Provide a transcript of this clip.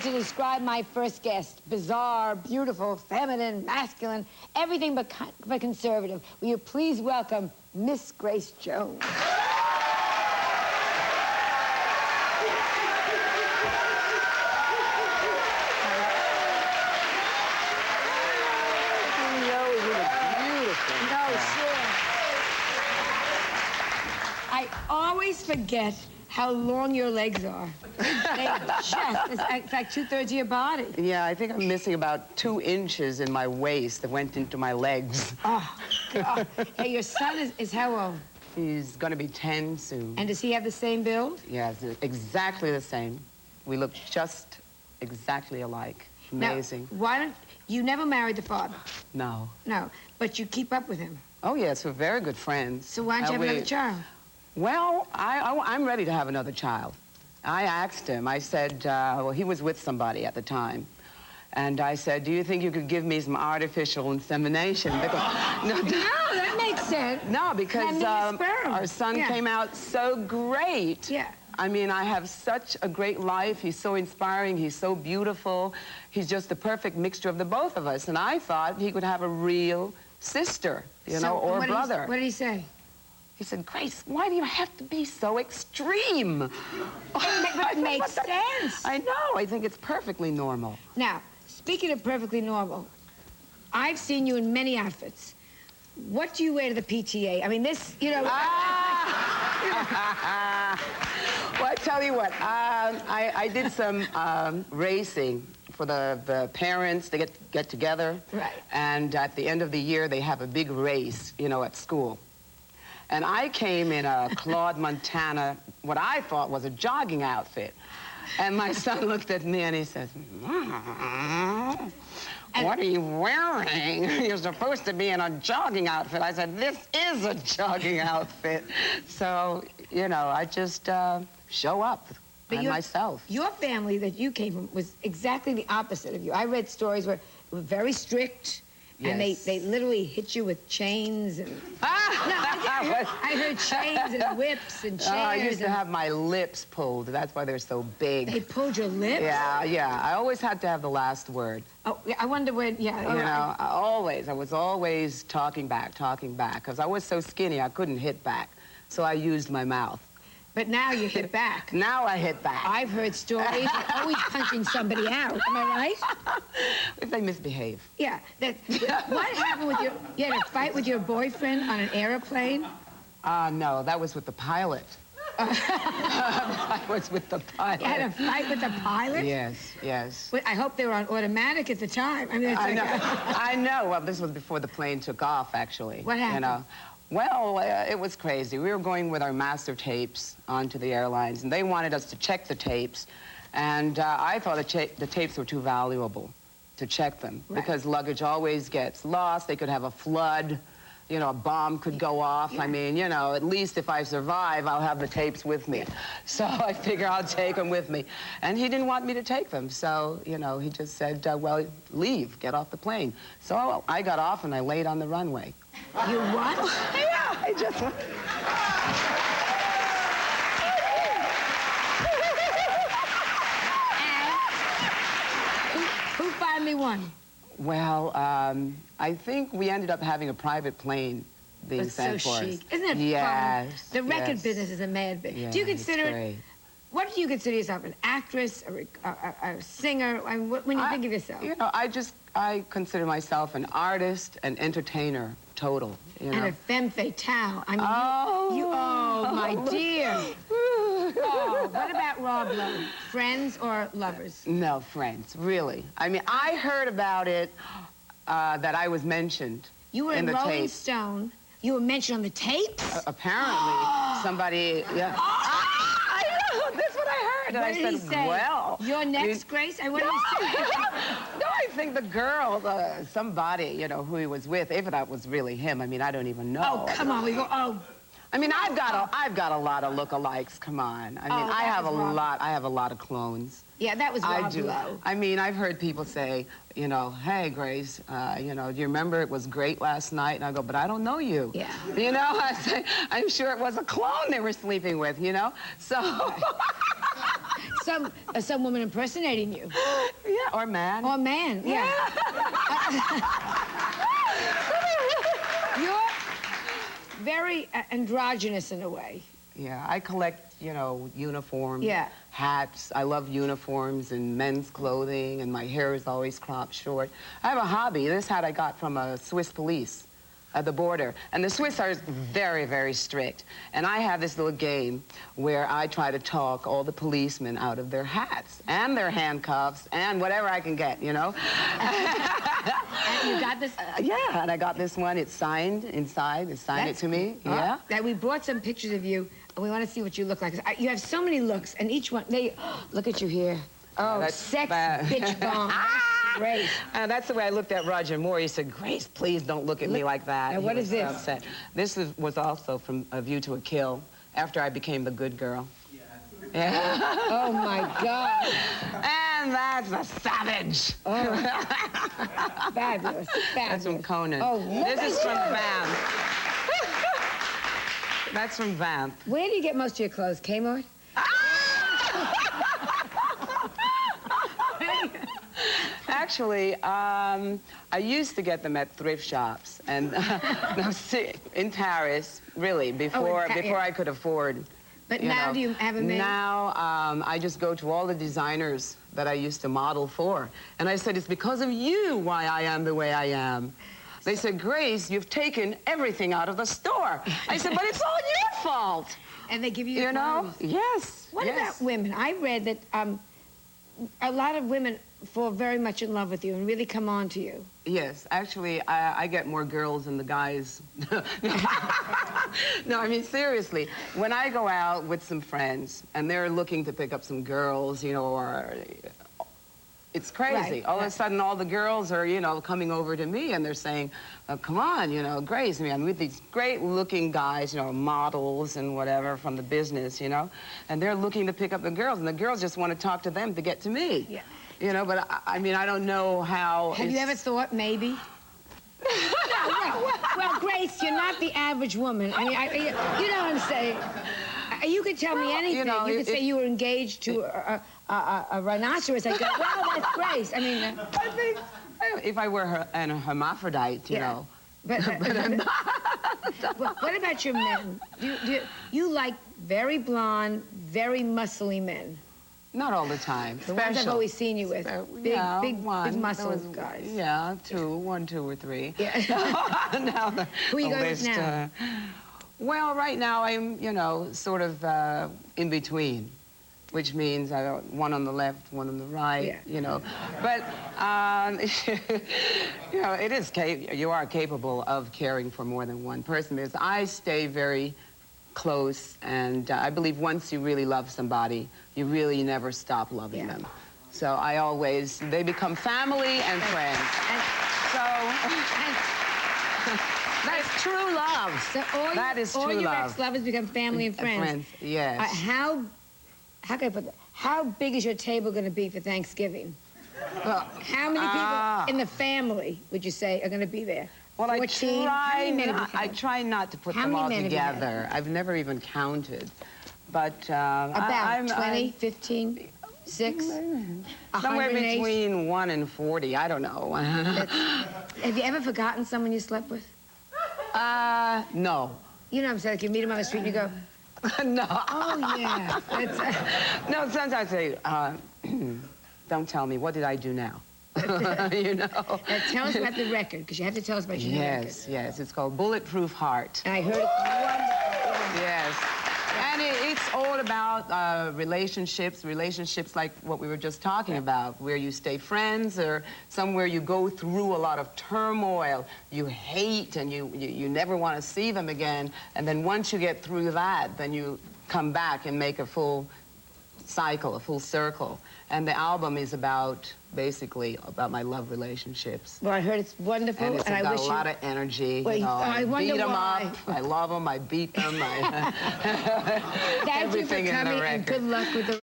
to describe my first guest. Bizarre, beautiful, feminine, masculine, everything but conservative. Will you please welcome Miss Grace Joan? I always forget how long your legs are. They just, it's like 2/3 of your body. Yeah, I think I'm missing about 2 inches in my waist that went into my legs. Oh, God. Hey, your son is how old? He's gonna be 10 soon. And does he have the same build? Yeah, it's exactly the same. We look just exactly alike. Amazing. Now, why don't, you never married the father? No. No, but you keep up with him. Oh, yes, we're very good friends. So why don't you have another child? Well, I'm ready to have another child. I asked him, I said, well, he was with somebody at the time. And I said, do you think you could give me some artificial insemination? Because, no, that makes sense. No, because our son came out so great. Yeah. I mean, I have such a great life. He's so inspiring. He's so beautiful. He's just the perfect mixture of the both of us. And I thought he could have a real sister, you know, or brother. What did he say? He said, Grace, why do you have to be so extreme? It makes sense. I know. I think it's perfectly normal. Now, speaking of perfectly normal, I've seen you in many outfits. What do you wear to the PTA? I mean, this, you know... Well, I tell you what, I did some racing for the parents to get together. Right. And at the end of the year, they have a big race, you know, at school. And I came in a Claude Montana, what I thought was a jogging outfit. And my son looked at me and he says, what are you wearing? You're supposed to be in a jogging outfit. I said, this is a jogging outfit. So, you know, I just show up and myself. Your family that you came from was exactly the opposite of you. I read stories where they were very strict. Yes. And they literally hit you with chains and... I heard chains and whips and chairs. I used to have my lips pulled. That's why they're so big. They pulled your lips? Yeah. I always had to have the last word. Oh, I wonder when, You know, I was always talking back, because I was so skinny I couldn't hit back. So I used my mouth. But now you hit back. Now I hit back. I've heard stories. You're always punching somebody out. Am I right? If they misbehave. Yeah. What happened with your... You had a fight with your boyfriend on an airplane? No, that was with the pilot. I was with the pilot. You had a fight with the pilot? Yes. Well, I hope they were on automatic at the time. I mean, I know. Well, this was before the plane took off, actually. What happened? You know? Well, it was crazy. We were going with our master tapes onto the airlines, and they wanted us to check the tapes. And I thought the tapes were too valuable to check them, because luggage always gets lost. They could have a flood. You know, a bomb could go off. I mean, you know, at least if I survive, I'll have the tapes with me. So I figure I'll take them with me. And he didn't want me to take them. So, you know, he just said, well, leave, get off the plane. So I got off and I laid on the runway. You what? Yeah, I just... Who finally won? Well, I think we ended up having a private plane being sent for us. Isn't it fun? The record business is a mad business. Yeah, do you consider it... What do you consider yourself? An actress, a singer? I mean, when you think of yourself? You know, I consider myself an artist, an entertainer, total. You know? And a femme fatale. I mean, oh, my dear. Oh, what about Rob Lowe? Friends or lovers? No, friends, really. I mean, I heard about it, that I was mentioned You were in the Rolling tape. Stone. You were mentioned on the tapes? Apparently, somebody, I know, that's what I heard. What and did I he said, say? well... You're next, Grace? What did he say? No, I think the girl, somebody, you know, who he was with, if that was really him, I mean, I don't even know. Oh, come on, we go, I mean, I've got a lot of lookalikes. Come on. I mean, I have a lot of clones. Yeah, that was Rob Lowe. I mean, I've heard people say, you know, hey, Grace, you know, do you remember it was great last night? And I go, but I don't know you. Yeah. You know, I say, I'm sure it was a clone they were sleeping with, you know? So. some woman impersonating you. Yeah, or man. Or man, yeah. You're very androgynous in a way. Yeah, I collect, you know, uniforms, Yeah. hats. I love uniforms and men's clothing, and my hair is always cropped short. I have a hobby. This hat I got from a Swiss police at the border. And the Swiss are very, very strict. And I have this little game where I try to talk all the policemen out of their hats and their handcuffs and whatever I can get, you know? And you got this? Yeah, and I got this one. It's signed inside. They signed it to me. Yeah. Now, we brought some pictures of you, and we want to see what you look like. You have so many looks, and each one, look at you here. Oh, that's sex bad. bitch bomb. Grace. That's the way I looked at Roger Moore. He said, Grace, please don't look at me like that. Now, what is this? Upset. This was also from A View to a Kill, after I became the good girl. Yeah. Oh, my God. And that's a savage. Oh. Fabulous. That's from Conan. Oh, this is from Vamp. That's from Vamp. Where do you get most of your clothes? Kmart? Actually, I used to get them at thrift shops, and in Paris, really, before I could afford. But now do you have them in? Now, I just go to all the designers that I used to model for, and I said, it's because of you why I am the way I am. They said, Grace, you've taken everything out of the store. I said, but it's all your fault. And they give you You know? clothes. Yes. What about women? I read that a lot of women fall very much in love with you and really come on to you. Yes, actually, I get more girls than the guys. No, I mean, seriously, when I go out with some friends and they're looking to pick up some girls, you know, or it's crazy. Right, all of a sudden, all the girls are, you know, coming over to me and they're saying, come on, you know, Grace, I mean, I'm with these great-looking guys, you know, models and whatever from the business, you know, and they're looking to pick up the girls, and the girls just want to talk to them to get to me. Yeah. You know, but I mean, I don't know how. Have you ever thought maybe? Well, Grace, you're not the average woman. I mean, you know what I'm saying? You could tell me anything. You know, you could say you were engaged to a rhinoceros. I go, well, that's Grace. I mean, I think if I were an hermaphrodite, you know. But I'm not. What about your men? You like very blonde, very muscly men? Not all the time. The ones I've always seen you with. Big muscle guys. Yeah, one, two, or three. Yeah. Now Who are you going with now? Well, right now I'm, you know, sort of in between, which means I got one on the left, one on the right, you know. But, you know, you are capable of caring for more than one person, because I stay very close, and I believe once you really love somebody, you really never stop loving them. So they become family and friends. That's true love. So that is true love. All your ex-lovers become family and friends. Yes. How can I put that? How big is your table going to be for Thanksgiving? Well, how many people in the family would you say are going to be there? Well, 14? I try not to put them all together. I've never even counted. But about 20, 15, 6? Somewhere between 1 and 40. I don't know. Have you ever forgotten someone you slept with? No. You know what I'm saying? Like you meet him on the street and you go, no. Oh, yeah. No, sometimes I say, don't tell me. What did I do now? You know. Now, tell us about the record, because you have to tell us about your record. Yes. It's called Bulletproof Heart. And I heard it's wonderful. Yes. And it's all about relationships like what we were just talking about, where you stay friends or somewhere you go through a lot of turmoil, you hate and you never want to see them again. And then once you get through that, then you come back and make a full cycle, a full circle. And the album is basically about my love relationships. Well, I heard it's wonderful, and it's got a lot of energy. Well, you know, I beat them up. I love them. I beat them. Thank everything you for in the coming, record. and good luck with the